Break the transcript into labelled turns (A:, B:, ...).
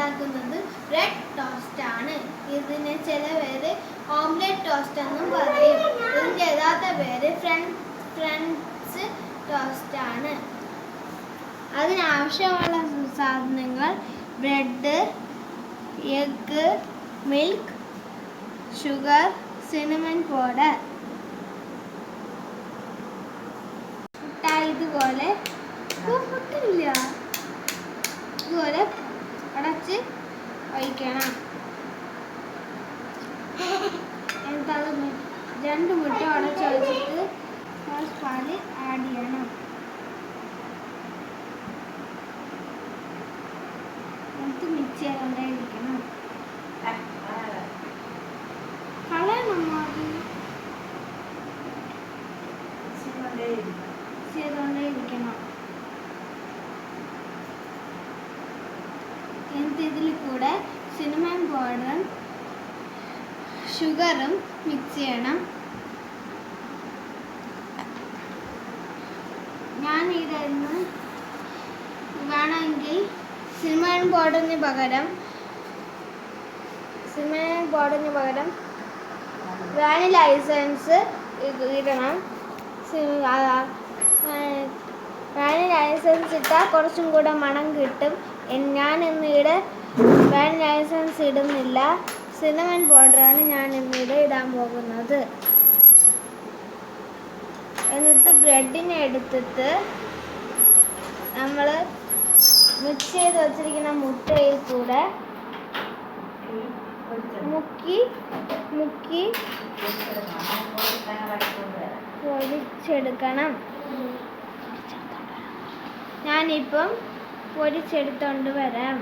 A: ഉണ്ടാക്കുന്നത് bread toast ആണ്. ഇതിനെ ചില പേര് ഓംലെറ്റ് ടോസ്റ്റ് എന്നും പറയും. ഇതിന്റെ യഥാർത്ഥ പേര് ഫ്രഞ്ച് ടോസ്റ്റ് ആണ്. അതിനാവശ്യമുള്ള സാധനങ്ങൾ bread, egg, milk, sugar, cinnamon powder. ഇതുപോലെ അടച്ച് ഒഴിക്കണം. എന്നിട്ട് അത് 2 മുട്ട ഉടച്ച് ഒഴിച്ചിട്ട് പാല് ആഡ് ചെയ്യണം. എന്നിട്ട് മിക്സ് ചെയ്തുകൊണ്ടേയിരിക്കണം. ചെയ്തുകൊണ്ടേയിരിക്കണം. എന്നിട്ട് ഇതിൽ കൂടെ സിനമൺ പൗഡറും ഷുഗറും മിക്സ് ചെയ്യണം. ഞാൻ ഇതായിരുന്നു വേണമെങ്കിൽ സിനമൺ പൗഡറിന് പകരം വാനില എസൻസ് ഇടണം. വാനില എസൻസ് ഇട്ടാൽ കുറച്ചും കൂടെ മണം കിട്ടും. ഞാൻ ഇന്നിവിടെ വാനില എസൻസ് ഇടുന്നില്ല. സിനമൺ പൗഡറാണ് ഞാൻ ഇന്നിവിടെ ഇടാൻ പോകുന്നത്. എന്നിട്ട് ബ്രെഡിനെ എടുത്തിട്ട് നമ്മൾ മിക്സ് ചെയ്ത് വച്ചിരിക്കുന്ന മുട്ടയിൽ കൂടെ മുക്കി പൊരിച്ചെടുക്കണം. ഞാനിപ്പം പൊരിച്ചെടുത്തോണ്ട് വരാം.